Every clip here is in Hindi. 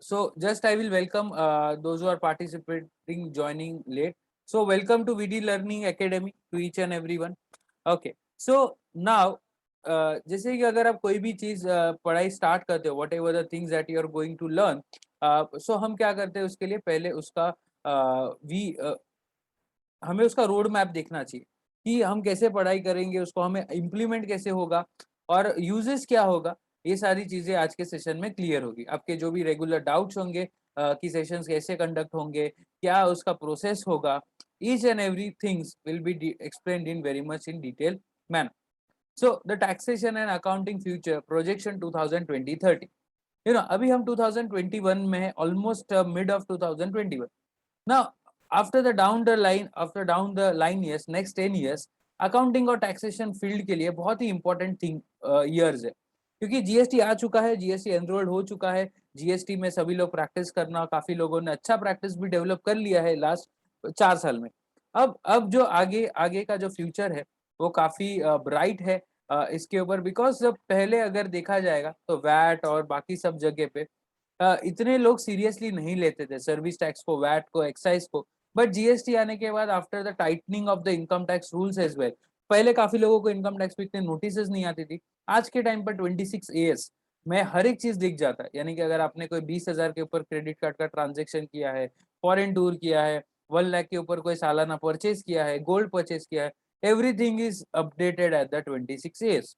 So just I will welcome those who are participating, joining late. So welcome to VD Learning Academy to each and everyone. Okay. So now जैसे कि अगर आप कोई भी चीज पढ़ाई स्टार्ट करते हो, whatever the things that you are going to learn, so हम क्या करते हैं उसके लिए पहले उसका वी हमें उसका रोड मैप देखना चाहिए कि हम कैसे पढ़ाई करेंगे, उसको हमें इम्प्लीमेंट कैसे होगा और यूजेस क्या होगा। ये सारी चीजें आज के सेशन में क्लियर होगी। आपके जो भी रेगुलर डाउट्स होंगे कि सेशंस कैसे कंडक्ट होंगे, क्या उसका प्रोसेस होगा, each and every things will be explained in very much in detail manner. So the taxation and accounting future projection 2020-30, अभी हम 2021 में है, almost mid of 2021। Now after down the line years, next 10 years, accounting और टैक्सेशन फील्ड के लिए बहुत ही इंपॉर्टेंट थिंग ईयर्स है, क्योंकि जीएसटी आ चुका है, जीएसटी एनरोल्ड हो चुका है। जीएसटी में सभी लोग प्रैक्टिस करना, काफी लोगों ने अच्छा प्रैक्टिस भी डेवलप कर लिया है लास्ट 4 साल में। अब जो आगे आगे का जो फ्यूचर है वो काफी ब्राइट है इसके ऊपर, बिकॉज जब पहले अगर देखा जाएगा तो वैट और बाकी सब जगह पे इतने लोग सीरियसली नहीं लेते थे सर्विस टैक्स को, वैट को, एक्साइज को। बट जीएसटी आने के बाद, after the tightening of the income tax rules as well, पहले काफी लोगों को इनकम टैक्स पे इतने नोटिस नहीं आती थी। आज के टाइम पर 26 AS में हर एक चीज दिख जाता है। यानी कि अगर आपने कोई 20,000 के ऊपर क्रेडिट कार्ड का ट्रांजेक्शन किया है, फॉरेन टूर किया है, 1 लाख के ऊपर कोई सालाना परचेज किया है, गोल्ड परचेज किया है, everything is updated at the 26 AS।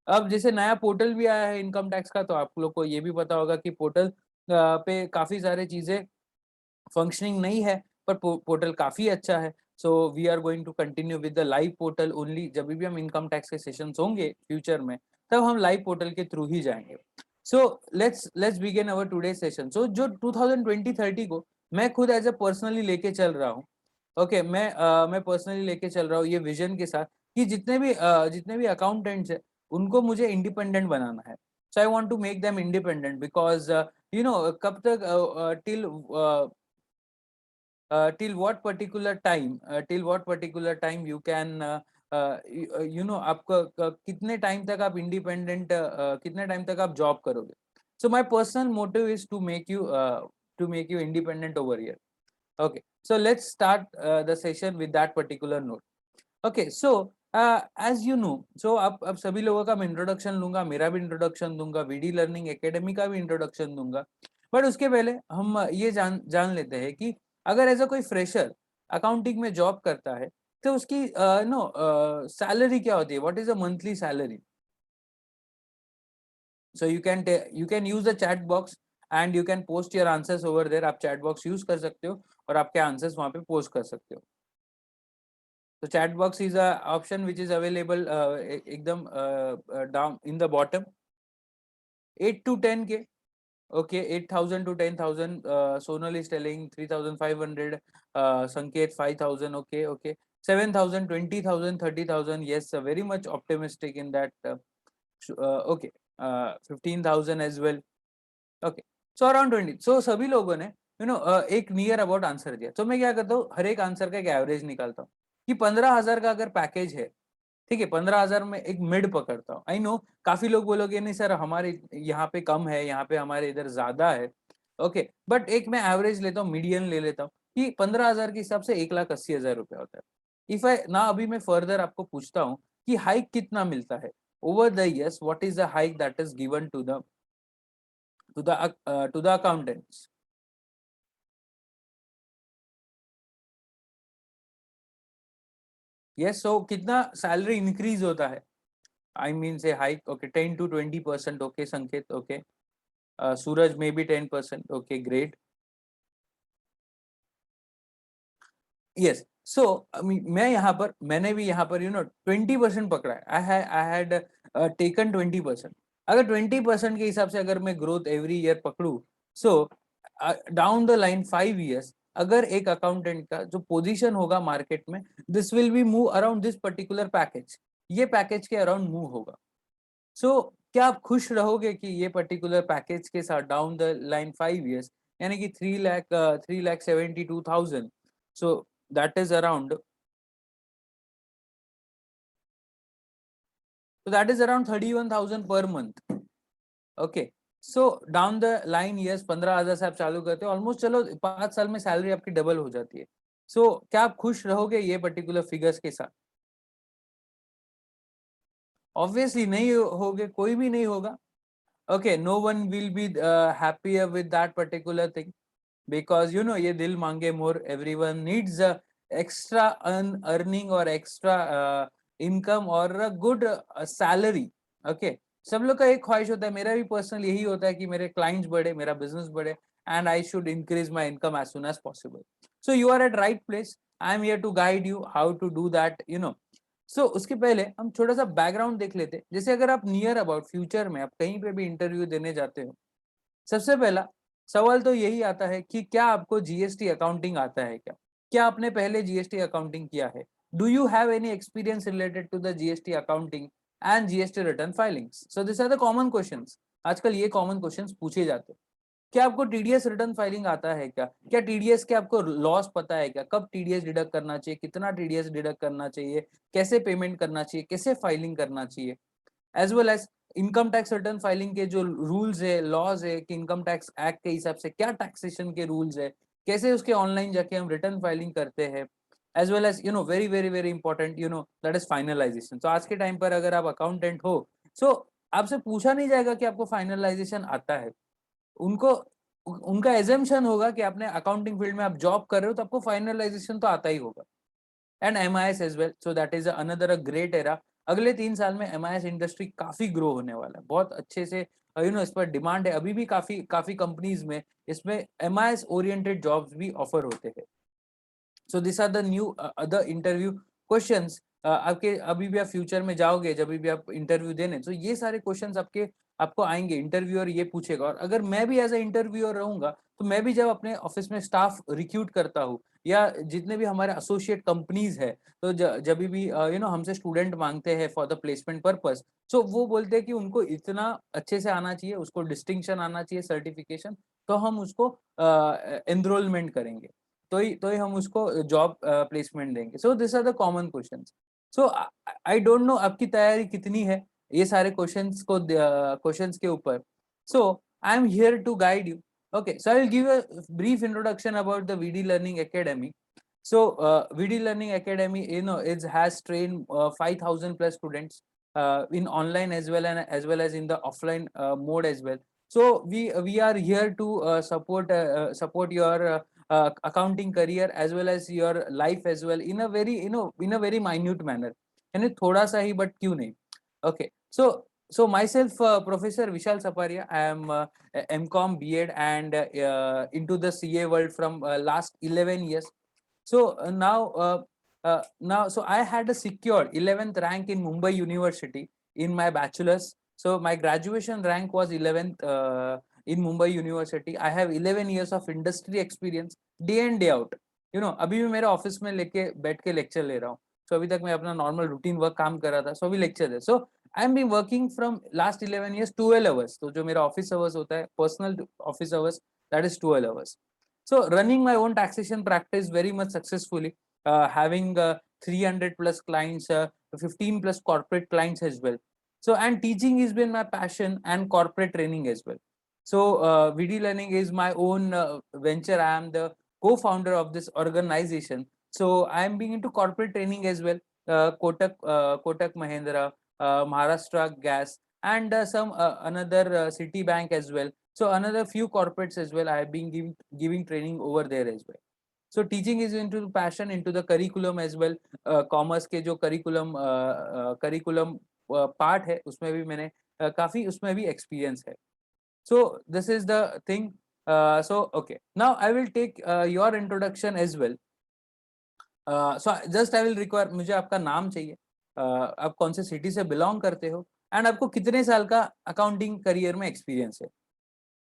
अब जैसे नया पोर्टल भी आया है इनकम टैक्स का, तो आप लोग को ये भी पता होगा कि पोर्टल पे काफी सारे चीजें फंक्शनिंग नहीं है, पर पोर्टल काफी अच्छा है। So we are going to continue with the live portal only. जब भी हम इनकम टैक्स के सेशंस होंगे फ्यूचर में, तब हम लाइव पोर्टल के थ्रू ही जाएंगे। So let's begin our today session. So जो 2020-30 को मैं खुद एज ए पर्सनली लेके चल रहा हूँ। ओके, मैं पर्सनली लेके चल रहा हूँ ये विजन के साथ कि जितने भी अकाउंटेंट्स है उनको मुझे इंडिपेंडेंट बनाना है। So I want to make them independent, because कब तक till what particular time you can आपका कितने टाइम तक आप इंडिपेंडेंट, कितने टाइम तक आप जॉब करोगे। So my personal motive is to make you independent over here. Okay, so let's start the session with that particular note. Okay, so as you know, so अब सभी लोगों का मैं इंट्रोडक्शन लूंगा, मेरा भी इंट्रोडक्शन दूंगा, वीडी लर्निंग एकेडमी का भी इंट्रोडक्शन दूंगा। बट उसके पहले हम ये जान लेते हैं कि अगर ऐसा कोई फ्रेशर अकाउंटिंग में जॉब करता है, तो उसकी नो सैलरी क्या होती है, what is a monthly salary. So you can use the chat box and you can post your answers over there. आप चैट बॉक्स यूज कर सकते हो और आपके आंसर्स वहां पे पोस्ट कर सकते हो। तो chat box is a option which is available एकदम down in the bottom. 8 to 10K, okay, 8,000 to 10,000. Sonal is telling 3,500. Sanket 5,000. Okay. 7,000, 20,000, 30,000. Yes, very much optimistic in that. Okay, 15,000 as well. Okay, so around 20. So सभी लोगों ने एक नियर अबाउट आंसर दिया। तो मैं क्या करता हूँ, हर एक आंसर का एक एवरेज निकालता हूँ कि 15,000 का अगर पैकेज है, ठीक है, 15,000 में एक मिड पकड़ता हूँ। आई नो काफी लोग बोलोगे नहीं सर हमारे यहाँ पे कम है, यहाँ पे हमारे इधर ज्यादा है। ओके, बट एक मैं एवरेज लेता हूँ, मीडियन ले लेता हूँ कि 15,000 के हिसाब से 1,80,000 रुपया होता है। इफ आई ना अभी मैं फर्दर आपको पूछता हूँ कि हाइक कितना मिलता है over the years, what is the hike that is given to the accountants। Yes, so कितना सैलरी इंक्रीज होता है, I mean say hike. Okay, 10 to 20%। Okay Sanket, okay, Suraj may be 10%। Okay, great. Yes, so मैं यहाँ पर, मैंने भी यहाँ पर 20% पकड़ा है। I had taken 20%। अगर 20% के हिसाब से अगर मैं ग्रोथ एवरी ईयर पकड़ू, so down the line 5 years, अगर एक अकाउंटेंट का जो पोजीशन होगा मार्केट में, this will be move around this particular package. ये पैकेज के अराउंड मूव होगा। सो क्या आप खुश रहोगे कि ये पर्टिकुलर पैकेज के साथ डाउन द लाइन 5 years, यानी कि 3,72,000। सो that is around so that is around 31,000 per month। Okay, so down the line yes 15,000 से आप चालू करते हो, ऑलमोस्ट चलो 5 साल में सैलरी आपकी डबल हो जाती है। सो क्या आप खुश रहोगे ये पर्टिकुलर फिगर्स के साथ? ऑब्वियसली नहीं होगे, कोई भी नहीं होगा। Okay, no one will be happier with that particular thing, because ये दिल मांगे मोर, everyone needs a extra earning or extra income or a good salary. Okay, सब लोग का एक ख्वाहिश होता है, मेरा भी पर्सनल यही होता है कि मेरे क्लाइंट्स बढ़े, मेरा बिजनेस बढ़े, and I should increase my income as soon as possible. So you are at right place, I am here to guide you how to do that. So उसके पहले हम छोटा सा बैकग्राउंड देख लेते, जैसे अगर आप नियर अबाउट फ्यूचर में आप कहीं पे भी इंटरव्यू देने जाते हो, सबसे पहला सवाल तो यही आता है कि क्या आपको जीएसटी अकाउंटिंग आता है क्या? क्या आपने पहले जीएसटी अकाउंटिंग किया है? Do you have any experience related to the GST accounting and GST return filings? So this are the common questions. आजकल ये कॉमन क्वेश्चंस पूछे जाते हैं। क्या आपको टीडीएस रिटर्न फाइलिंग आता है क्या? क्या टीडीएस के आपको लॉस पता है क्या? कब टीडीएस डिडक्ट करना चाहिए, कितना टीडीएस डिडक्ट करना चाहिए, कैसे पेमेंट करना चाहिए, कैसे फाइलिंग करना चाहिए, as well as income tax return filing के जो रूल्स है, लॉज है, कि इनकम टैक्स एक्ट के हिसाब से क्या टैक्सेशन के रूल्स है, कैसे उसके ऑनलाइन जाके हम रिटर्न फाइलिंग करते हैं, as well as very very very important that is finalisation. तो आज के टाइम पर अगर आप अकाउंटेंट हो, सो आपसे पूछा नहीं जाएगा कि आपको फाइनलाइजेशन आता है। उनको उनका एजम्पशन होगा कि आपने अकाउंटिंग फील्ड में आप जॉब कर रहे हो तो आपको फाइनलाइजेशन तो आता ही होगा। And MIS as well, so that is another great era. अगले 3 साल में एमआईएस इंडस्ट्री काफी ग्रो होने वाला है, बहुत अच्छे से। इस पर डिमांड है, अभी भी काफी काफी कंपनीज में इसमें एमआईएस ओरिएंटेड जॉब्स भी ऑफर होते हैं। So this are the new other interview questions. आपके अभी भी आप फ्यूचर में जाओगे, जब भी आप इंटरव्यू देने, तो ये सारे क्वेश्चंस आपको आएंगे, इंटरव्यूअर ये पूछेगा। और अगर मैं भी एज ए इंटरव्यूअर रहूंगा, तो मैं भी जब अपने ऑफिस में स्टाफ रिक्रूट करता हूँ, या जितने भी हमारे एसोसिएट कंपनीज है, तो जब भी हमसे स्टूडेंट मांगते हैं फॉर द प्लेसमेंट पर्पस, सो वो बोलते हैं कि उनको इतना अच्छे से आना चाहिए, उसको डिस्टिंक्शन आना चाहिए, सर्टिफिकेशन, तो हम उसको एनरोलमेंट करेंगे, तो ही हम उसको जॉब प्लेसमेंट देंगे। So this are the common questions. So I don't know आपकी तैयारी कितनी है ये सारे क्वेश्चंस के ऊपर। So I am here to guide you. Okay, so I will give a brief introduction about the VD Learning Academy. So VD Learning Academy, it has trained 5,000 plus students in online as well as in the offline mode as well. So we are here to support your accounting career as well as your life as well, in a very in a very minute manner, यानी थोड़ा सा ही, but क्यों नहीं? Okay, so myself, Professor Vishal Saparia, I am MCom B.Ed and into the CA world from last 11 years. So so I had a secured 11th rank in Mumbai University in my bachelor's. So my graduation rank was 11th in Mumbai University. I have 11 years of industry experience, day in day out. अभी भी मेरे ऑफिस में लेके बैठ के लेक्चर ले रहा हूँ। सो अभी तक मैं अपना नॉर्मल रूटीन वर्क काम कर रहा था, सो अभी लेक्चर है। So I am been working from last 11 years 12 hours. तो जो मेरा ऑफिस आवर्स होता है, personal office hours, that is 12 hours. So running my own taxation practice very much successfully, having 300 plus clients, 15 plus corporate clients as well. So and teaching has been my passion, and corporate training as well. So VD Learning is my own venture. I am the co-founder of this organization. So I am being into corporate training as well. Kotak Mahindra, Maharashtra Gas, and some another Citibank as well. So another few corporates as well, I have been giving training over there as well. So teaching is into the passion, into the curriculum as well. Commerce के जो करिकुलम पार्ट है, उसमें भी मैंने काफी उसमें भी एक्सपीरियंस है. So this is the thing. So okay, now I will take your introduction as well. So just I will require, मुझे आपका नाम चाहिए, आप कौन से सिटी से बिलोंग करते हो, एंड आपको कितने साल का अकाउंटिंग करियर में एक्सपीरियंस है.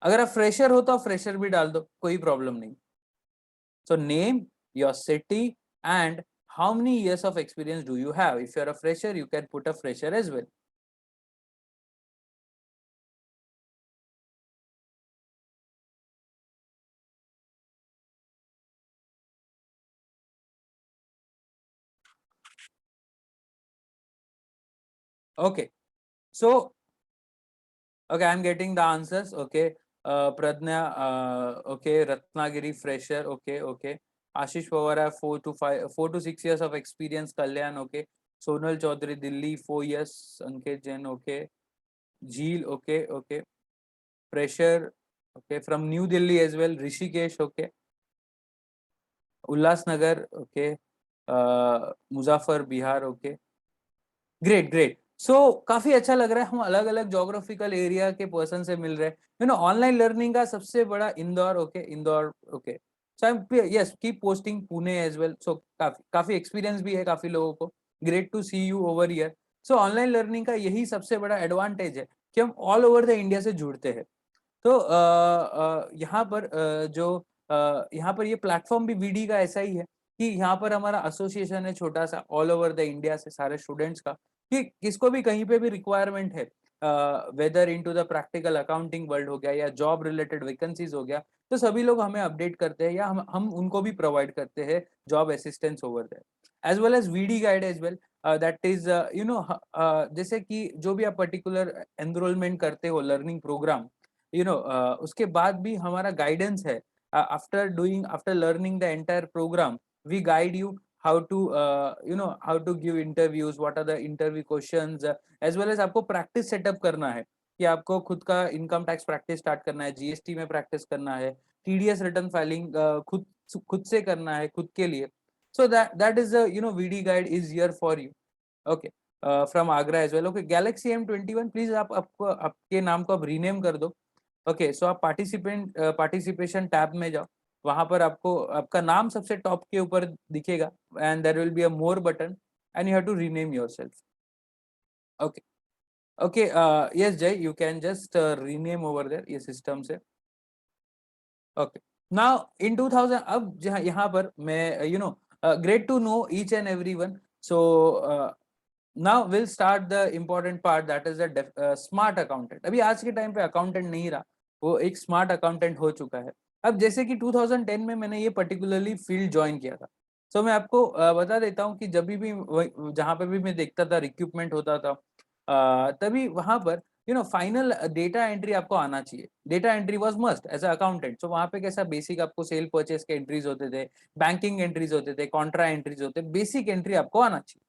अगर आप फ्रेशर हो तो आप फ्रेशर भी डाल दो, कोई प्रॉब्लम नहीं. So name, your city, and how many years of experience do you have? If you're a fresher, you can put a fresher as well. Okay, so Okay, I'm getting the answers. Okay, Pradnya, okay, Ratnagiri fresher. Okay, okay. Ashish Pawar, 4 to 6 years of experience. Kalyan, okay. Sonal Chaudhary, Delhi, 4 years. Anket Jain, okay. Jheel, okay, okay. Fresher, okay. From New Delhi as well. Rishikesh, okay. Ulhasnagar, okay. Muzaffar Bihar, okay, great great. So काफी अच्छा लग रहा है, हम अलग अलग जोग्राफिकल एरिया के पर्सन से मिल रहे हैं। ऑनलाइन लर्निंग का सबसे बड़ा Indore, okay, Indore, okay. So I yes keep posting Pune as well. So काफी काफी एक्सपीरियंस भी है काफी लोगों को। Great to see you over here. So online learning का यही सबसे बड़ा एडवांटेज है कि हम ऑल ओवर द इंडिया से जुड़ते हैं। तो यहाँ पर यहाँ पर ये प्लेटफॉर्म भी वीडी का ऐसा ही है कि यहाँ पर हमारा एसोसिएशन है छोटा सा ऑल ओवर द इंडिया से सारे स्टूडेंट्स का, कि किसको भी कहीं पे भी रिक्वायरमेंट है, whether into the practical accounting world हो गया या जॉब रिलेटेड वैकेंसीज हो गया, तो सभी लोग हमें अपडेट करते हैं या हम उनको भी प्रोवाइड करते हैं job assistance over there as well as VD guide as well. That is जैसे कि जो भी आप पर्टिकुलर एनरोलमेंट करते हो लर्निंग प्रोग्राम, उसके बाद भी हमारा गाइडेंस है। After learning the entire programme, we guide you how to how to give interviews, what are the interview questions, as well as आपको प्रैक्टिस सेटअप करना है कि आपको खुद का इनकम टैक्स प्रैक्टिस स्टार्ट करना है, जीएसटी में प्रैक्टिस करना है, टीडीएस रिटर्न फाइलिंग खुद से करना है खुद के लिए। So that is VD guide is here for you. Okay, from Agra as well. Okay, Galaxy M21 please आप आपको आपके नाम को आप रीनेम कर दो। ओके, सो आप पार्टिसिपेशन टैब में जाओ, वहां पर आपको आपका नाम सबसे टॉप के ऊपर दिखेगा and there will be a more button and you have to rename yourself. Okay, okay, yes Jay, you can just rename over there ये सिस्टम से। ओके, नाउ इन 2000, अब जहाँ यहाँ पर मैं great to know each and everyone. So now will start the important part, that is the smart accountant. अभी आज के टाइम पे अकाउंटेंट नहीं रहा, वो एक स्मार्ट अकाउंटेंट हो चुका है। अब जैसे कि 2010 में मैंने ये पर्टिकुलरली फील्ड ज्वाइन किया था। सो मैं आपको बता देता हूँ कि जब भी जहाँ पे भी मैं देखता था रिक्रूटमेंट होता था, तभी वहां पर फाइनल डेटा एंट्री आपको आना चाहिए। Data entry was must as a accountant. So वहां पे कैसा बेसिक आपको सेल परचेस के एंट्रीज होते थे, बैंकिंग एंट्रीज होते थे, कॉन्ट्रा एंट्रीज होते, बेसिक एंट्री आपको आना चाहिए।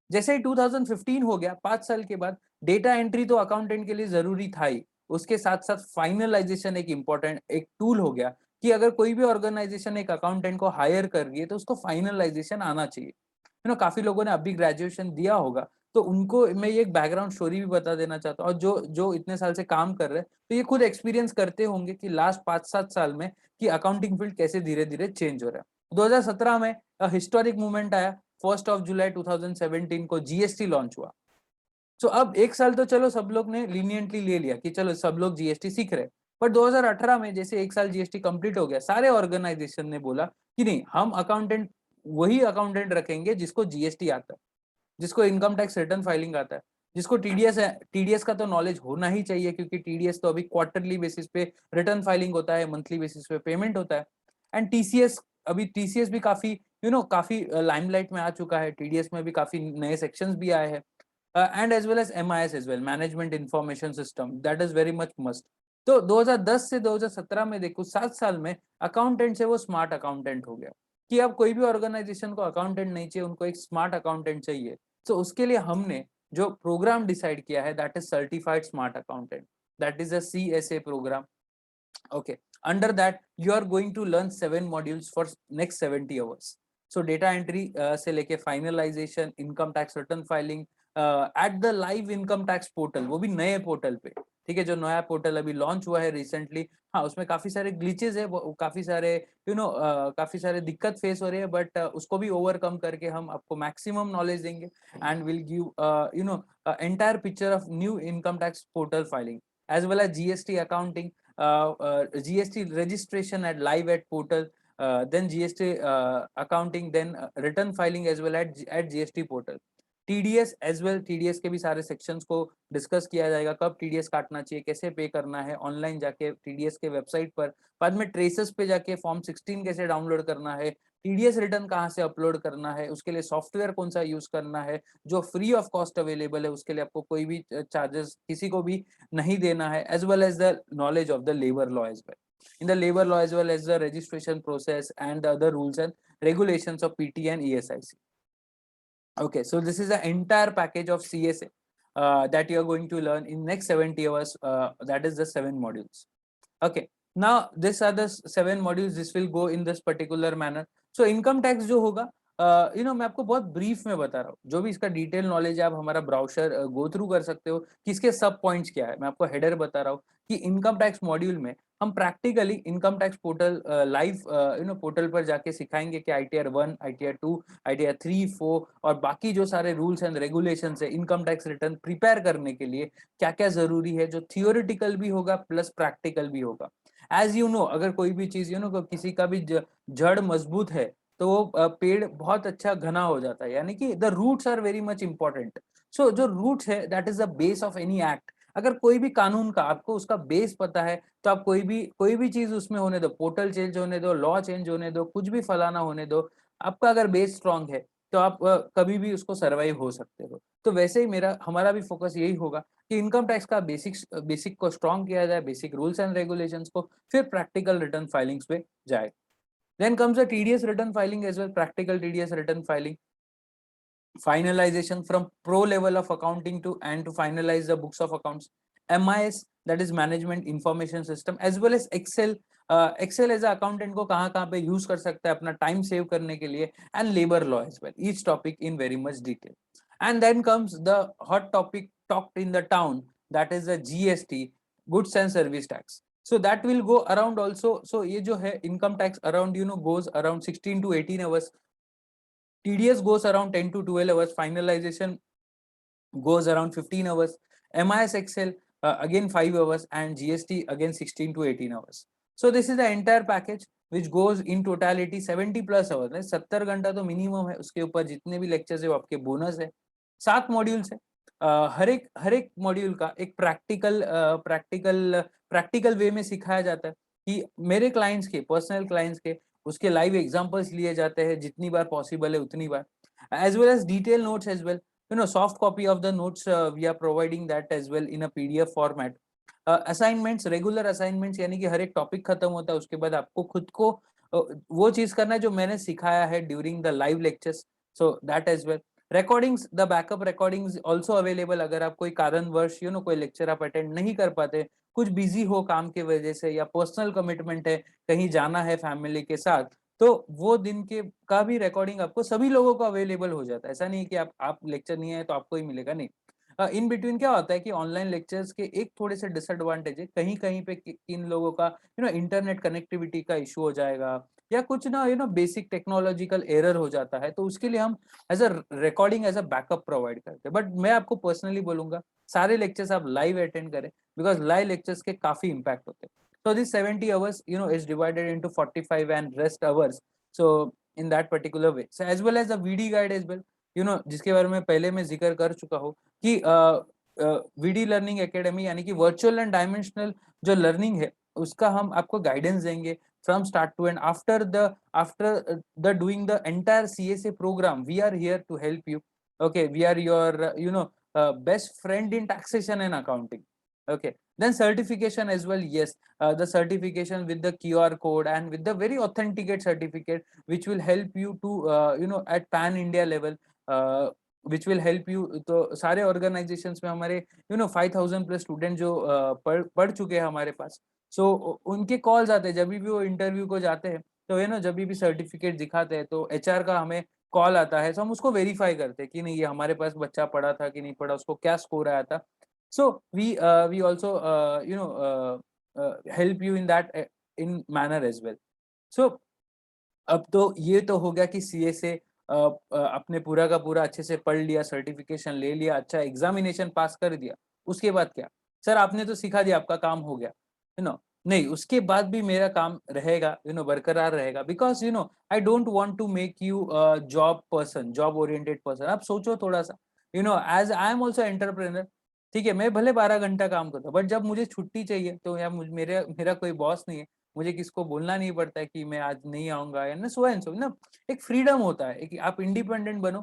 जैसे ही 2015 हो गया, 5 साल के बाद, डेटा एंट्री तो अकाउंटेंट के लिए जरूरी था ही, उसके साथ साथ फाइनलाइजेशन एक इंपॉर्टेंट एक टूल हो गया कि अगर कोई भी ऑर्गेनाइजेशन एक अकाउंटेंट को हायर कर रही है तो उसको फाइनलाइजेशन आना चाहिए। काफी लोगों ने अभी ग्रेजुएशन दिया होगा, तो उनको मैं ये एक बैकग्राउंड स्टोरी भी बता देना चाहता हूँ। और जो जो इतने साल से काम कर रहे हैं तो ये खुद एक्सपीरियंस करते होंगे कि लास्ट 5-7 साल में कि अकाउंटिंग फील्ड कैसे धीरे धीरे चेंज हो रहा है। 2017 में हिस्टोरिक मूवमेंट आया, 1 जुलाई 2017 को जीएसटी लॉन्च हुआ। तो अब 1 साल तो चलो सब लोग ने लीनियंटली ले लिया कि चलो सब लोग जीएसटी सीख रहे, पर 2018 में जैसे 1 साल जीएसटी कंप्लीट हो गया, सारे ऑर्गेनाइजेशन ने बोला कि नहीं, हम अकाउंटेंट वही अकाउंटेंट रखेंगे जिसको जीएसटी आता है, जिसको इनकम टैक्स रिटर्न फाइलिंग आता है, जिसको टीडीएस है। टीडीएस का तो नॉलेज होना ही चाहिए क्योंकि टीडीएस तो अभी क्वार्टरली बेसिस पे रिटर्न फाइलिंग होता है, मंथली बेसिस पे पेमेंट होता है। एंड टीसीएस, अभी टीसीएस भी काफी काफी लाइमलाइट में आ चुका है, टीडीएस में भी काफी नए सेक्शंस भी आए हैं। And as well as MIS as well, management information system, that is very much must. तो 2010 से 2017 में देखो, 7 साल में अकाउंटेंट से वो स्मार्ट अकाउंटेंट हो गया कि अब कोई भी ऑर्गेनाइजेशन को अकाउंटेंट नहीं चाहिए, उनको एक स्मार्ट अकाउंटेंट चाहिए। तो उसके लिए हमने जो प्रोग्राम डिसाइड किया है, that is certified smart accountant, that is a CSA programme. Okay, under that you are going to learn 7 modules for next 70 hours. So data entry से लेके finalisation, income tax return filing at the live income tax portal, वो भी नए पोर्टल पे, ठीक है, जो नया पोर्टल अभी लॉन्च हुआ है रिसेंटली। हाँ, उसमें काफी सारे ग्लिचेस है, काफी सारे काफी सारे दिक्कत फेस हो रही है, बट उसको भी ओवरकम करके हम आपको मैक्सिमम नॉलेज देंगे and will give entire picture of new income tax portal filing as well as GST accounting, GST registration at live at portal, then GST accounting, then return filing as well at GST portal. TDS as well, TDS के भी सारे सेक्शंस को डिस्कस किया जाएगा, कब TDS काटना चाहिए, कैसे पे करना है, ऑनलाइन जाके TDS के वेबसाइट पर, बाद में ट्रेसेस पे जाके फॉर्म 16 कैसे डाउनलोड करना है, टीडीएस रिटर्न कहाँ से अपलोड करना है, उसके लिए सॉफ्टवेयर कौन सा यूज करना है जो फ्री ऑफ कॉस्ट अवेलेबल है, उसके लिए आपको कोई भी चार्जेस किसी को भी नहीं देना है, as well as the knowledge of the labour law as well. In the labor law as well as the registration process and the other rules and regulations of PT and ESIC. Okay, so this is the entire package of CSA that you are going to learn in next 70 hours. That is the 7 modules. Okay, now these are the 7 modules. This will go in this particular manner. So income tax जो होगा, मैं आपको बहुत ब्रीफ में बता रहा हूँ. जो भी इसका डिटेल नॉलेज है आप हमारा ब्राउजर गो थ्रू कर सकते हो कि इसके सब पॉइंट्स क्या है. मैं आपको हेडर बता रहा हूँ कि इनकम टैक्स मॉड्यूल में हम practically income tax portal live portal पर जाके सिखाएंगे कि ITR 1, ITR 2, ITR 3, 4 और बाकी जो सारे रूल्स एंड रेगुलेशन है इनकम टैक्स रिटर्न प्रिपेयर करने के लिए क्या क्या जरूरी है, जो थियोरिटिकल भी होगा प्लस प्रैक्टिकल भी होगा. एज अगर कोई भी चीज किसी का भी जड़ मजबूत है तो वो पेड़ बहुत अच्छा घना हो जाता है, यानी कि the roots are very much important. So जो रूट्स है that is the base of any act. अगर कोई भी कानून का आपको उसका बेस पता है तो आप कोई भी चीज उसमें होने दो, पोर्टल चेंज होने दो, लॉ चेंज होने दो, कुछ भी फलाना होने दो, आपका अगर बेस स्ट्रांग है तो आप कभी भी उसको सर्वाइव हो सकते हो. तो वैसे ही हमारा भी फोकस यही होगा कि इनकम टैक्स का बेसिक को स्ट्रांग किया जाए, बेसिक रूल्स एंड रेगुलेशंस को, फिर प्रैक्टिकल रिटर्न फाइलिंग्स पे जाए. Then comes the TDS return filing as well, practical TDS return filing, finalization from pro level of accounting to finalize the books of accounts, MIS that is management information system, as well as Excel. Excel as a accountant को कहाँ पे यूज कर सकता है अपना टाइम सेव करने के लिए, and labor law as well, each topic in very much detail. And then comes the hot topic talked in the town, that is the GST, goods and service tax. So that will go around also. So ये जो है income tax around goes around 16 to 18 hours. TDS goes around 10 to 12 hours. Finalization goes around 15 hours. MIS Excel again 5 hours, and GST again 16 to 18 hours. So this is the entire package which goes in totality 70 plus hours. 70 घंटा तो मिनिमम है, उसके ऊपर जितने भी लेक्चर्स है वो आपके बोनस है. 7 मॉड्यूल्स है. हर एक मॉड्यूल का एक प्रैक्टिकल वे में सिखाया जाता है कि मेरे क्लाइंट्स के, पर्सनल क्लाइंट्स के, उसके लाइव एग्जांपल्स लिए जाते हैं जितनी बार पॉसिबल है उतनी बार, as well as detailed notes as well. Soft copy of the notes we are providing that as well in a PDF format. Assignments, regular assignments, यानी कि हर एक टॉपिक खत्म होता है उसके बाद आपको खुद को वो चीज करना है जो मैंने सिखाया है during the live lectures. So that as well. Recordings, the backup recordings also available. अगर आप कोई कारणवश कोई लेक्चर आप अटेंड नहीं कर पाते, कुछ बिजी हो काम की वजह से, या पर्सनल कमिटमेंट है, कहीं जाना है फैमिली के साथ, तो वो दिन के का भी रिकॉर्डिंग आपको सभी लोगों को अवेलेबल हो जाता है. ऐसा नहीं कि आप लेक्चर नहीं आए तो आपको ही मिलेगा, नहीं. इन बिटवीन क्या होता है कि ऑनलाइन लेक्चर्स के एक थोड़े से डिसएडवांटेज है, कहीं कहीं पे इन लोगों का इंटरनेट कनेक्टिविटी का इशू हो जाएगा, या कुछ ना बेसिक टेक्नोलॉजिकल एरर हो जाता है, तो उसके लिए हम as a recording as a backup provide करते हैं. बट मैं आपको पर्सनली बोलूंगा सारे लेक्चर्स आप लाइव अटेंड करें, बिकॉज लाइव लेक्चर्स के काफी इम्पैक्ट होते हैं. So this 70 hours is divided into 45 and rest hours, so in that particular way. So as well as the VD guide as well, जिसके बारे में पहले मैं जिक्र कर चुका हूँ कि VD लर्निंग एकेडमी यानी कि वर्चुअल एंड डायमेंशनल जो लर्निंग है उसका हम आपको गाइडेंस देंगे from start to end. After the doing the entire CSA program, we are here to help you. Okay, we are your best friend in taxation and accounting. Okay, then certification as well. Yes, the certification with the QR code and with the very authenticate certificate which will help you to at pan India level, which will help you. तो सारे organizations में हमारे 5000 plus student जो पढ़ चुके हैं हमारे पास, सो उनके कॉल्स आते हैं जब भी वो इंटरव्यू को जाते हैं, तो जब भी सर्टिफिकेट दिखाते हैं तो HR का हमें कॉल आता है, तो हम उसको वेरीफाई करते हैं कि नहीं ये हमारे पास बच्चा पढ़ा था कि नहीं पढ़ा, उसको क्या स्कोर आया था. So we also help you in that in manner as well. So अब तो ये तो हो गया कि CSA अपने पूरा का पूरा अच्छे से पढ़ लिया, सर्टिफिकेशन ले लिया, अच्छा एग्जामिनेशन पास कर दिया, उसके बाद क्या? सर आपने तो सिखा दिया, आपका काम हो गया, नहीं, उसके बाद भी मेरा काम रहेगा, बरकरार रहेगा, because I don't want to make you job person, job oriented person. आप सोचो थोड़ा सा, as I am also entrepreneur. ठीक है, मैं भले 12 घंटा काम करता हूँ, बट जब मुझे छुट्टी चाहिए तो या मेरा कोई बॉस नहीं है, मुझे किसको बोलना नहीं पड़ता है कि मैं आज नहीं आऊंगा, या ना सो एंड सो ना। एक फ्रीडम होता है कि आप इंडिपेंडेंट बनो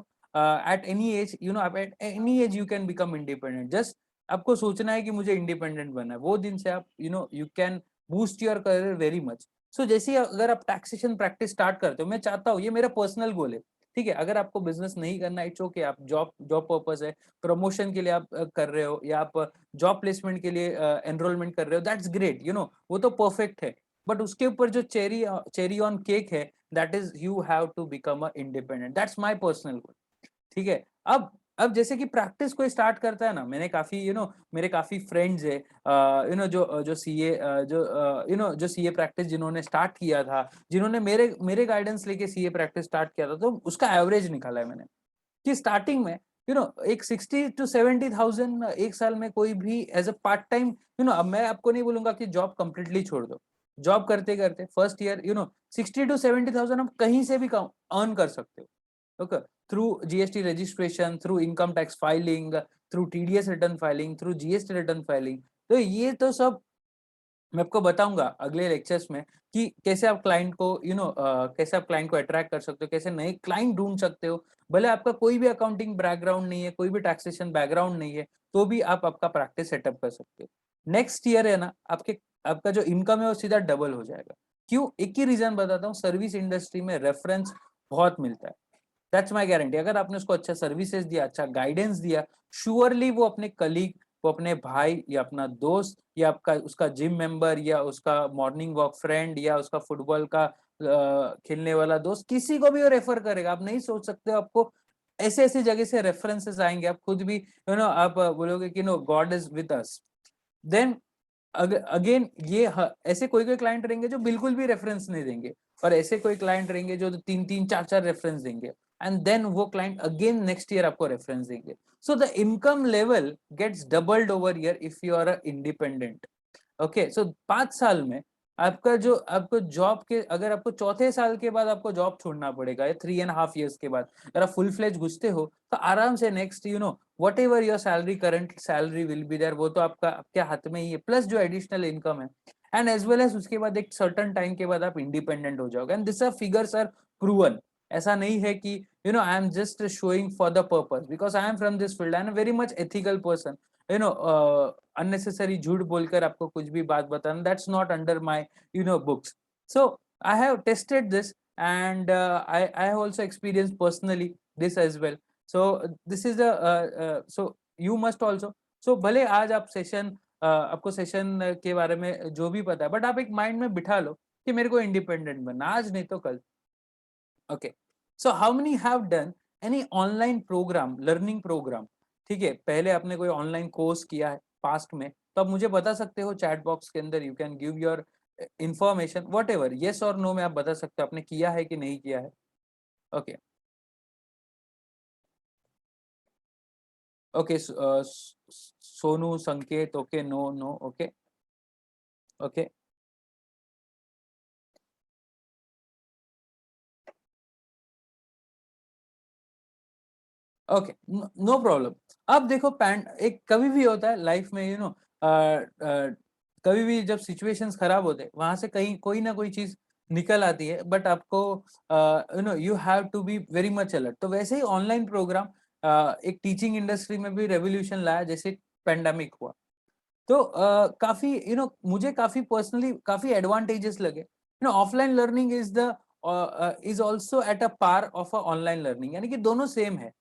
at any age, you know, आप at any age you can become independent. Just आपको सोचना है कि मुझे इंडिपेंडेंट बनना है, वो दिन से आप you can boost your career very much. So जैसे अगर आप टैक्सेशन प्रैक्टिस स्टार्ट करते हो, मैं चाहता हूँ, ये मेरा पर्सनल गोल है, ठीक है, अगर आपको बिजनेस नहीं करना इट्स ओके, आप जॉब जॉब पर्पस है, प्रमोशन के लिए आप कर रहे हो, या आप जॉब प्लेसमेंट के लिए एनरोलमेंट कर रहे हो, दैट्स ग्रेट, वो तो परफेक्ट है। बट उसके ऊपर जो चेरी ऑन केक है, that is you have to become a independent, that's my personal goal, ठीक है। अब जैसे कि प्रैक्टिस कोई स्टार्ट करता है ना, मैंने काफी मेरे काफी फ्रेंड्स है जो सीए जो सीए प्रैक्टिस जिन्होंने स्टार्ट किया था, जिन्होंने मेरे मेरे गाइडेंस लेके सीए प्रैक्टिस स्टार्ट किया था, तो उसका एवरेज निकाला है मैंने कि स्टार्टिंग में एक 60 to 70,000 एक साल में कोई भी एज अ पार्ट टाइम, अब मैं आपको नहीं बोलूंगा कि जॉब कंप्लीटली छोड़ दो, जॉब करते करते फर्स्ट ईयर 60 to 70,000 आप कहीं से भी अर्न कर सकते हो, okay, through GST registration, through income tax filing, through TDS return filing, through GST return filing. तो ये तो सब मैं आपको बताऊंगा अगले लेक्चर्स में कि कैसे आप क्लाइंट को कैसे आप क्लाइंट को अट्रैक्ट कर सकते हो, कैसे नए क्लाइंट ढूंढ सकते हो। भले आपका कोई भी अकाउंटिंग बैकग्राउंड नहीं है, कोई भी टैक्सेशन बैकग्राउंड नहीं है, तो भी आप आपका प्रैक्टिस सेटअप कर सकते हो। नेक्स्ट ईयर है ना, आपका जो इनकम है वो सीधा डबल हो जाएगा। क्यों? एक ही रीजन बताता हूँ, सर्विस इंडस्ट्री में रेफरेंस बहुत मिलता है, दैट्स माय गारंटी। अगर आपने उसको अच्छा सर्विसेज दिया, अच्छा गाइडेंस दिया, श्योरली वो अपने कलीग, वो अपने भाई या अपना दोस्त या आपका उसका जिम मेंबर या उसका मॉर्निंग वॉक फ्रेंड या उसका फुटबॉल का खेलने वाला दोस्त, किसी को भी वो रेफर करेगा। आप नहीं सोच सकते हो, आपको ऐसे ऐसे जगह से रेफरेंसेस आएंगे, आप खुद भी आप बोलोगे कि no, God is with us. Then again ऐसे कोई कोई क्लाइंट रहेंगे जो बिल्कुल भी रेफरेंस नहीं देंगे, और ऐसे कोई क्लाइंट रहेंगे जो तीन तीन चार चार रेफरेंस देंगे, एंड देन वो क्लाइंट अगेन नेक्स्ट ईयर आपको रेफरेंस देंगे। So the income level gets doubled over year if you are a independent. Okay, so 5 साल में आपको जॉब के, अगर आपको चौथे साल के बाद आपको जॉब छोड़ना पड़ेगा, या 3.5 years के बाद अगर आप फुल फ्लेज घुसते हो, तो आराम से next whatever your salary, current salary will be there, वो तो आपके हाथ में ही है, प्लस जो एडिशनल इनकम है, एंड एज वेल एज उसके बाद एक सर्टन टाइम के बाद आप इंडिपेंडेंट हो जाओगे, and this are figures are proven. ऐसा नहीं है कि I am just showing for the purpose, because I am from this field, I am very much ethical person. Unnecessary झूठ बोलकर आपको कुछ भी बात बताना, that's not under my books. So I have tested this, and I have also experienced personally this as well. So this is the so you must also, so भले आज आप सेशन आपको सेशन के बारे में जो भी पता है, बट आप एक माइंड में बिठा लो कि मेरे को इंडिपेंडेंट बनना, आज नहीं तो कल। Okay, so how many have done any online programme, learning programme? ठीक है, पहले आपने कोई ऑनलाइन कोर्स किया है पास्ट में, तो आप मुझे बता सकते हो चैट बॉक्स के अंदर, you can give your information, what ever, yes और नो में आप बता सकते हो आपने किया है कि नहीं किया है। Okay, okay, Sonu, Sanket, okay, no no, okay, okay, okay, no problem. अब देखो, पैंड एक कभी भी होता है लाइफ में, कभी भी जब सिचुएशंस खराब होते हैं, वहां से कहीं कोई ना कोई चीज निकल आती है, बट आपको you have to be very much alert. तो वैसे ही ऑनलाइन प्रोग्राम एक टीचिंग इंडस्ट्री में भी रेवोल्यूशन लाया, जैसे पेंडेमिक हुआ, तो काफी मुझे काफी पर्सनली काफी एडवांटेजेस लगे। Offline learning is also at a par of a online learning, यानी कि दोनों सेम है,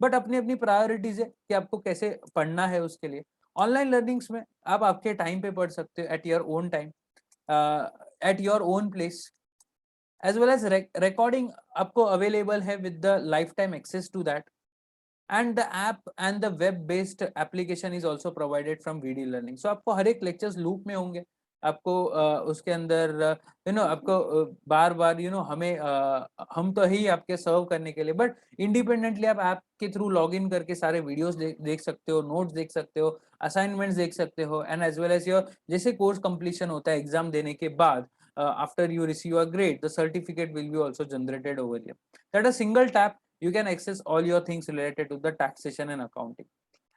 बट अपनी अपनी प्रायोरिटीज है कि आपको कैसे पढ़ना है उसके लिए। ऑनलाइन लर्निंग्स में आप आपके टाइम पे पढ़ सकते हो, at your own time, at your own place, as well as recording आपको अवेलेबल है with the life time access to that, and the app and the web based application is also provided from VD learning। so आपको हर एक lectures loop में होंगे, आपको उसके अंदर आपको बार बार हमें हम तो ही आपके सर्व करने के लिए, बट इंडिपेंडेंटली आप ऐप के थ्रू लॉग इन करके सारे वीडियोस देख सकते हो, नोट्स देख सकते हो, असाइनमेंट्स देख सकते हो, and as well as your जैसे कोर्स कंप्लीशन होता है एग्जाम देने के बाद, after you receive a grade, the certificate will be also generated over here, that a single tap you can access all your things related to the taxation and accounting।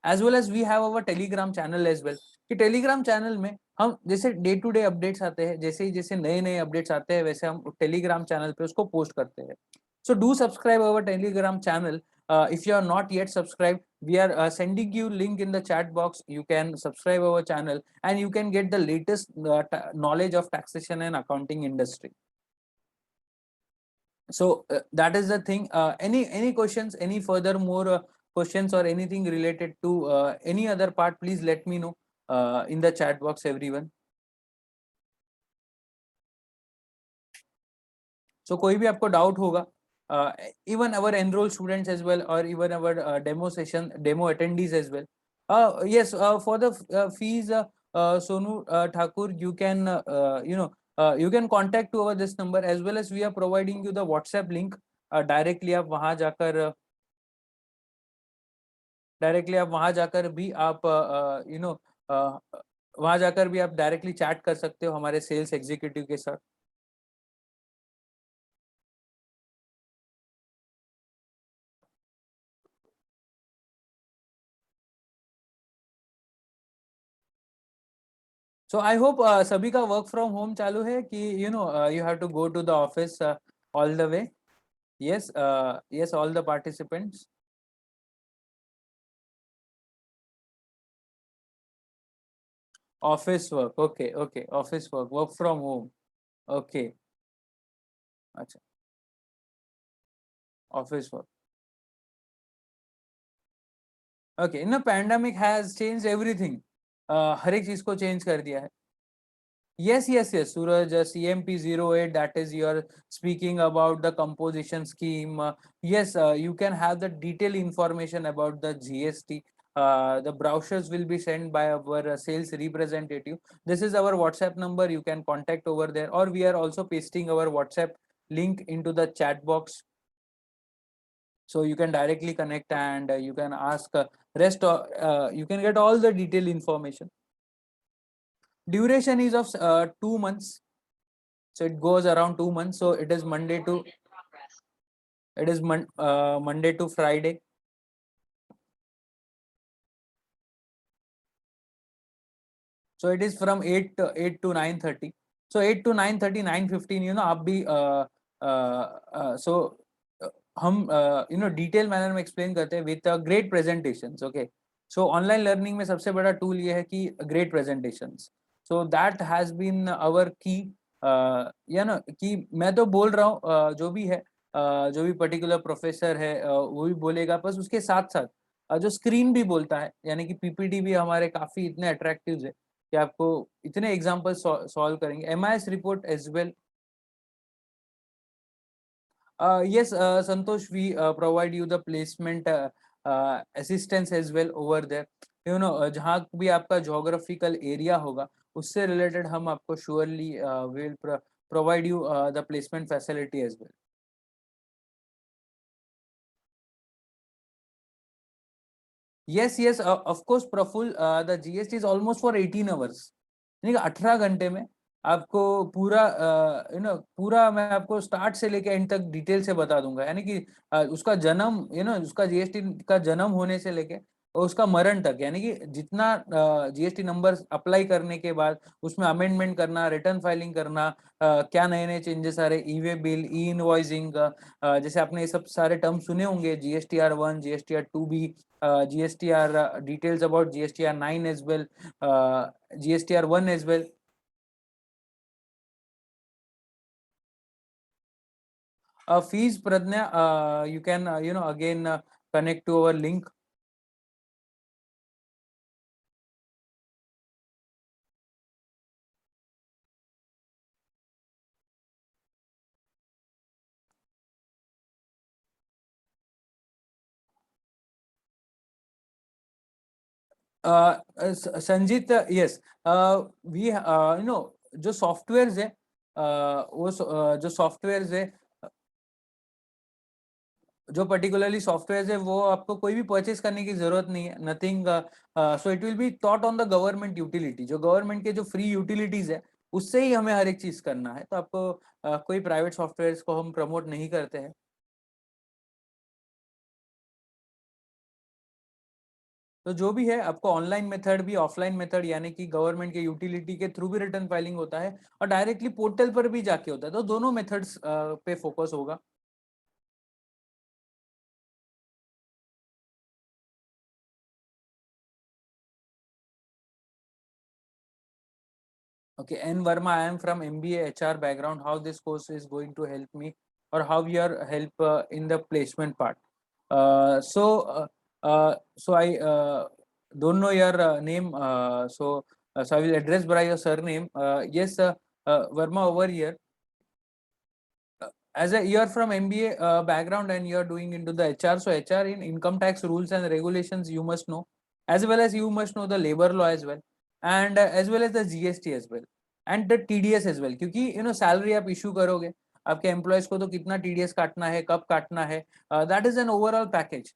as well as we have our telegram channel as well, कि telegram channel में हम जैसे डे टू डे अपडेट्स आते हैं, जैसे नए अपडेट्स आते हैं वैसे हम टेलीग्राम चैनल पे उसको पोस्ट करते हैं. So do subscribe our Telegram channel. If you are not yet subscribed, we are sending you link in the chat box. You can subscribe our channel and you can get the latest knowledge of taxation and accounting industry. So that is the thing. Any questions, any further more questions or anything related to any other part, please let me know in the chat box, everyone. So कोई भी आपको डाउट होगा, even our enrolled students as well, or even our demo attendees as well. Yes, for the fees, Sonu Thakur, you can you can contact to our this number, as well as we are providing you the WhatsApp link. Directly आप वहां जाकर भी आप वहां जाकर भी आप डायरेक्टली चैट कर सकते हो हमारे सेल्स एग्जीक्यूटिव के साथ. So I hope सभी का वर्क फ्रॉम होम चालू है कि you have to go to the office all the way. Yes, yes, all the participants. Office work, okay, okay, office work from home, okay. अच्छा, office work, okay. In the pandemic has changed everything. हर एक चीज को चेंज कर दिया है. Yes, yes, yes, Suraj, CMP 08, that is you're speaking about the composition scheme. Yes, you can have the detailed information about the GST. The brochures will be sent by our sales representative. This is our WhatsApp number. You can contact over there, or we are also pasting our WhatsApp link into the chat box. So you can directly connect and you can ask rest, you can get all the detailed information. Duration is of 2 months. So it goes around 2 months. So it is Monday to Friday. So it is from 8 to 9:30. So 8 to 9:30, 9:15. आप भी so हम डिटेल मैनर में एक्सप्लेन करते हैं with great presentations. Okay, so online learning में सबसे बड़ा टूल ये है कि great presentations. So that has been our key, या ना कि मैं तो बोल रहा हूँ जो भी है, जो भी पर्टिकुलर प्रोफेसर है वो भी बोलेगा, बस उसके साथ साथ जो स्क्रीन भी बोलता है, यानी कि पीपीटी भी हमारे काफी इतने अट्रैक्टिव है कि आपको इतने एग्जाम्पल सॉल्व करेंगे. MIS report as well. Yes, Santosh, we provide you the placement assistance as well over there. जहाँ भी आपका geographical area होगा, उससे related हम आपको surely will provide you the placement facility as well. Yes, yes, of course, Praful, the GST is almost for 18 hours. यानी कि 18 घंटे में आपको पूरा पूरा मैं आपको स्टार्ट से लेके एंड तक डिटेल से बता दूंगा. यानी कि उसका जन्म, उसका जीएसटी का जन्म होने से लेके और उसका मरण तक, यानी कि जितना जीएसटी नंबर अप्लाई करने के बाद उसमें अमेंडमेंट करना, रिटर्न फाइलिंग करना, क्या नए नए चेंजेस आ रहे, ई वे बिल, ई इनवॉइसिंग, जैसे आपने ये सब सारे टर्म सुने होंगे, GSTR 1, GSTR 2B, GSTR details about GSTR 9 as well, GSTR 1 as well. Fees, Pradnya, you can again connect to our link. Sanjeet, yes, we जो सॉफ्टवेयर्स है, जो सॉफ्टवेयर्स है, जो पर्टिकुलरली सॉफ्टवेयर है वो आपको कोई भी परचेस करने की जरूरत नहीं है. Nothing. So it will be thought on the government utility. जो गवर्नमेंट के जो फ्री यूटिलिटीज है उससे ही हमें हर एक चीज करना है. तो आपको कोई प्राइवेट सॉफ्टवेयर को हम प्रमोट नहीं करते हैं. तो जो भी है आपको ऑनलाइन मेथड भी, ऑफलाइन मेथड यानी कि गवर्नमेंट के यूटिलिटी के थ्रू भी रिटर्न फाइलिंग होता है और डायरेक्टली पोर्टल पर भी जाके होता है, तो दोनों मेथड्स पे फोकस होगा। Okay, N Verma, I am from MBA HR background. How this course is going to help me, or how your help in the placement part? So I don't know your name. So I will address by your surname. Yes, Verma over here. As a you're from MBA background and you're doing into the HR, so HR in income tax rules and regulations you must know, as well as you must know the labor law as well, and as well as the GST as well, and the TDS as well, क्योंकि salary आप issue करोगे, आपके employees को तो कितना TDS काटना है, कब काटना है, that is an overall package.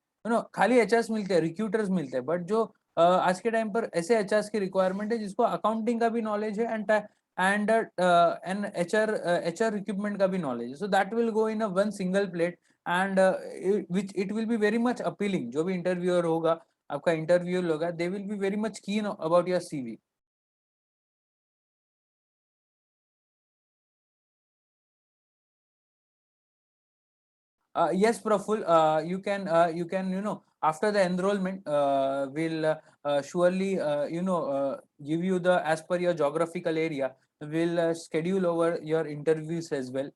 खाली HRs मिलते हैं, recruiters मिलते हैं, but जो आज के टाइम पर ऐसे HRs की requirement है जिसको accounting का भी knowledge है and HR equipment का भी knowledge है, so that will go in a one single plate and which it will be very much appealing. जो भी interviewer होगा, आपका interview होगा, they will be very much keen about your CV. Yes, Praful, you can after the enrollment will surely give you the as per your geographical area, will schedule over your interviews as well.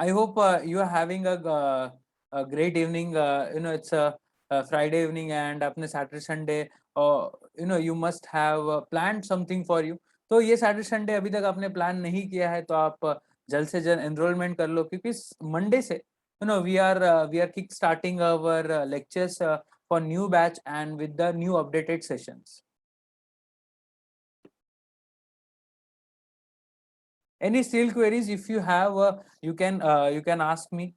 I hope you are having a great evening. It's a Friday evening and अपने Saturday Sunday, you must have planned something for you. तो ये Saturday Sunday अभी तक आपने प्लान नहीं किया है तो आप जल्द से जल्द एनरोलमेंट कर लो, क्योंकि मंडे से we are kick starting our lectures for new batch and with the new updated sessions. Any still queries if you have, you can ask me.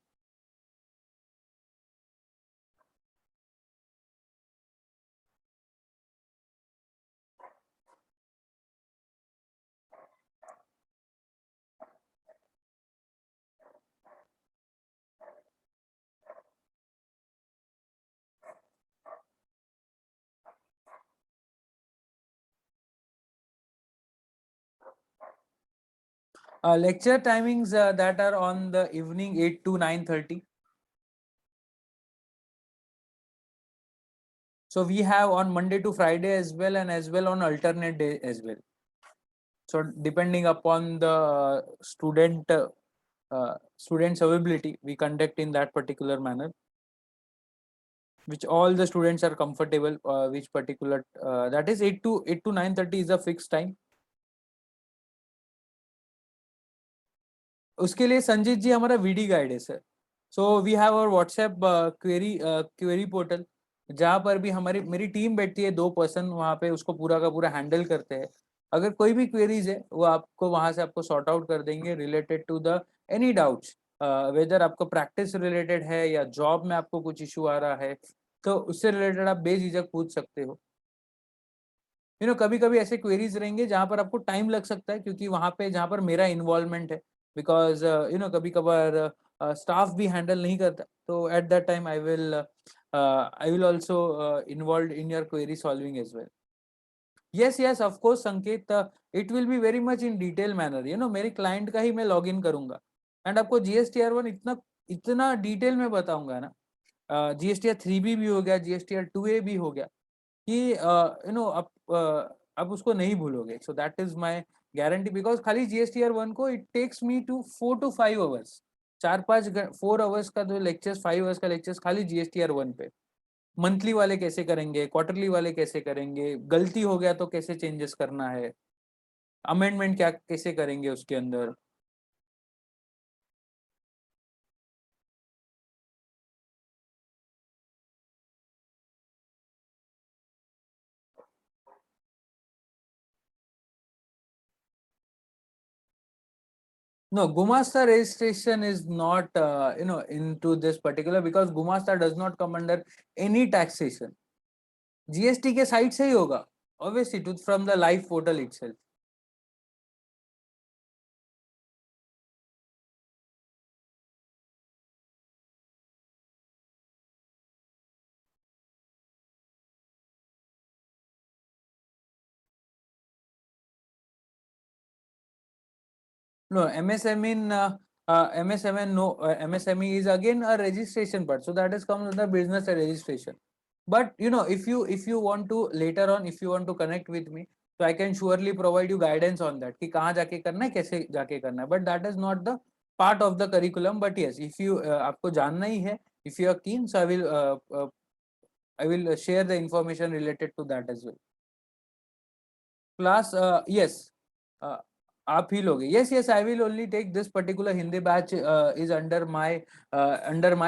Lecture timings that are on the evening 8 to 9:30. So we have on Monday to Friday as well, and as well on alternate day as well. So depending upon the student's availability, we conduct in that particular manner, which all the students are comfortable. Which particular that is 8 to 9:30 is a fixed time. उसके लिए संजीत जी हमारा वीडी गाइड है सर. सो वी हैव और व्हाट्सएप क्वेरी पोर्टल, जहाँ पर भी हमारी मेरी टीम बैठती है, 2 पर्सन वहाँ पे उसको पूरा का पूरा हैंडल करते हैं. अगर कोई भी क्वेरीज है वो आपको वहाँ से आपको सॉर्ट आउट कर देंगे related to the any doubts, whether आपको प्रैक्टिस रिलेटेड है या जॉब में आपको कुछ इशू आ रहा है, तो उससे रिलेटेड आप बेझिझक पूछ सकते हो. कभी कभी ऐसे क्वेरीज रहेंगे जहाँ पर आपको टाइम लग सकता है, क्योंकि वहाँ पे जहाँ पर मेरा इन्वॉल्वमेंट है, बिकॉज कभी कभार स्टाफ भी हैंडल नहीं करता, तो at that time I will also involve in your query solving as well. Yes yes of course Sanket, it will be very much in detail manner. मेरे क्लाइंट का ही मैं लॉग इन करूंगा एंड आपको जीएसटीआर 1 इतना इतना डिटेल में बताऊंगा ना. जीएसटीआर 3B भी हो गया, जीएसटीआर 2A भी हो गया, कि आप उसको नहीं भूलोगे. So that is my guarantee, because खाली जीएसटीआर 1 को it takes me to 4 to 5 hours, 4 hours का जो लेक्चर्स, 5 hours का लेक्चर्स खाली जीएसटीआर 1 पे. मंथली वाले कैसे करेंगे, क्वार्टरली वाले कैसे करेंगे, गलती हो गया तो कैसे चेंजेस करना है, अमेंडमेंट क्या कैसे करेंगे उसके अंदर. No, Gumasta registration is not, into this particular, because Gumasta does not come under any taxation. GST के साइड से ही होगा, obviously, from the live portal itself. No, MSME is again a registration part, so that is comes under business registration. But if you want to later on, if you want to connect with me, so I can surely provide you guidance on that कि कहाँ जाके करना है, कैसे जाके करना है. But that is not the part of the curriculum. But yes, if you आपको जानना ही है, if you are keen, so I will share the information related to that as well. Class, yes, uh, आप ही लोगे. Yes, I will only take this particular Hindi batch, is under my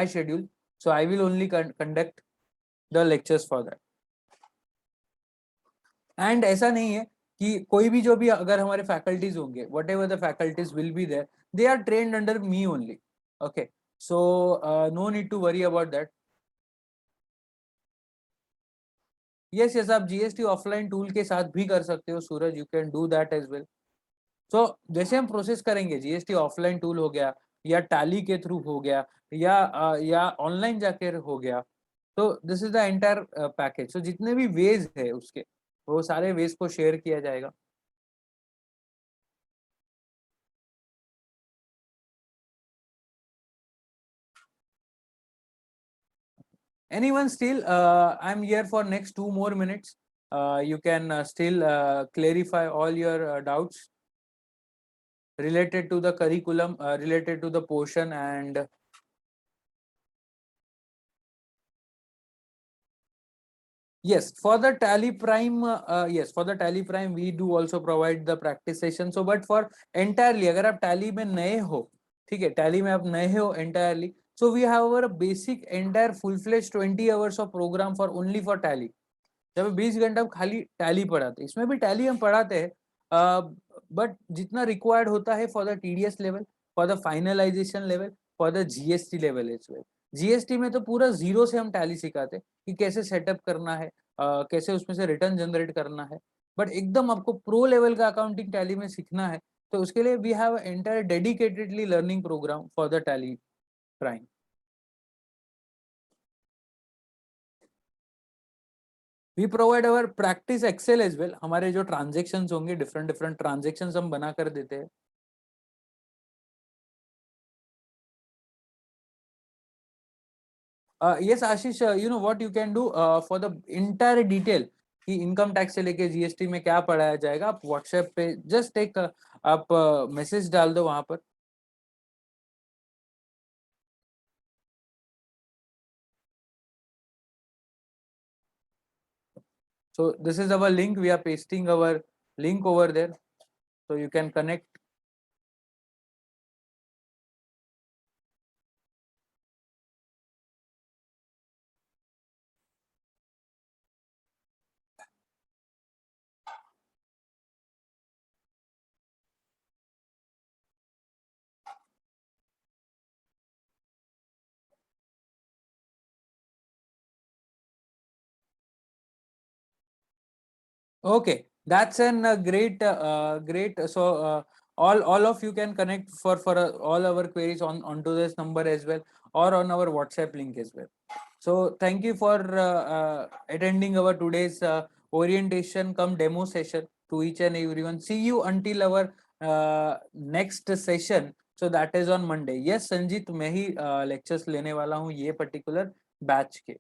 schedule, so I will only conduct the lectures for that. And ऐसा नहीं है कि कोई भी जो भी अगर हमारे faculties होंगे, whatever the faculties will be there, they are trained under me only. Okay, so no need to worry about that. Yes, आप GST ऑफलाइन टूल के साथ भी कर सकते हो सूरज, you can do that as well. तो जैसे हम प्रोसेस करेंगे, जीएसटी ऑफलाइन टूल हो गया या टैली के थ्रू हो गया या ऑनलाइन जाके हो गया, तो this is the entire package. तो जितने भी वेज है उसके, वो सारे वेज को शेयर किया जाएगा. Anyone still, I'm here for next 2 more minutes. You can still clarify all your doubts related to the curriculum, related to the portion. And yes, for the Tally Prime, we do also provide the practice session. So, but for entirely, अगर आप Tally में नए हो, ठीक है, Tally में आप नए हो entirely, so we have our basic entire full-fledged 20 hours of program for only for Tally. जब 20 घंटा हम खाली Tally पढ़ाते हैं, इसमें भी Tally हम पढ़ाते हैं, but जितना required होता है for the TDS level, for the finalization level, for the GST level as well. GST में तो पूरा जीरो से हम Tally सिखाते हैं कि कैसे सेटअप करना है, कैसे उसमें से रिटर्न जनरेट करना है. बट एकदम आपको प्रो लेवल का अकाउंटिंग टैली में सीखना है, तो उसके लिए we have entire dedicatedly learning programme for the Tally prime. We provide our practice Excel as well. हमारे जो ट्रांजेक्शन्स होंगे, डिफरेंट डिफरेंट ट्रांजेक्शन्स हम बना कर देते हैं. Yes, Ashish, you know what you can do for the entire detail कि इनकम टैक्स से लेके जीएसटी में क्या पढ़ाया जाएगा, आप व्हाट्सएप पे जस्ट एक आप मैसेज डाल दो वहां पर. So this is our link. We are pasting our link over there, so you can connect. Okay, that's an great. So all of you can connect for all our queries on onto this number as well, or on our WhatsApp link as well. So thank you for attending our today's orientation come demo session to each and everyone. See you until our next session. So that is on Monday. Yes, Sanjit, मैं ही lectures लेने वाला हूँ ये particular batch के.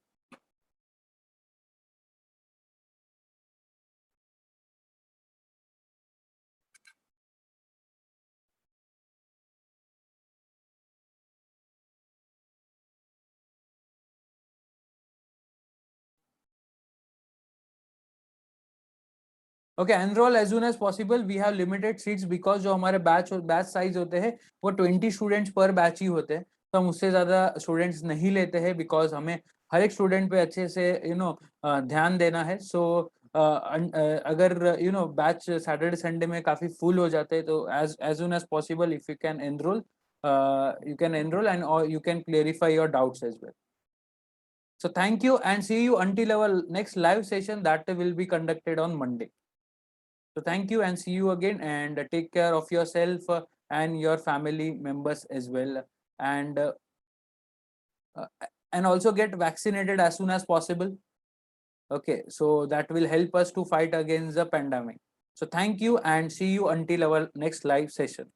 Okay, enrol as soon as possible. We have limited seats because जो हमारे बैच साइज होते हैं वो 20 स्टूडेंट्स पर बैच ही होते हैं, तो हम उससे ज्यादा स्टूडेंट्स नहीं लेते हैं बिकॉज हमें हर एक स्टूडेंट पे अच्छे से ध्यान देना है. सो अगर बैच सैटरडे संडे में काफी फुल हो जाते हैं, तो as soon as possible if you can enroll and or you can clarify your doubts as well. So thank you and see you until our next live session that will be conducted on Monday. So thank you and see you again, and take care of yourself and your family members as well, and uh, and also get vaccinated as soon as possible. Okay, so that will help us to fight against the pandemic. So thank you and see you until our next live session.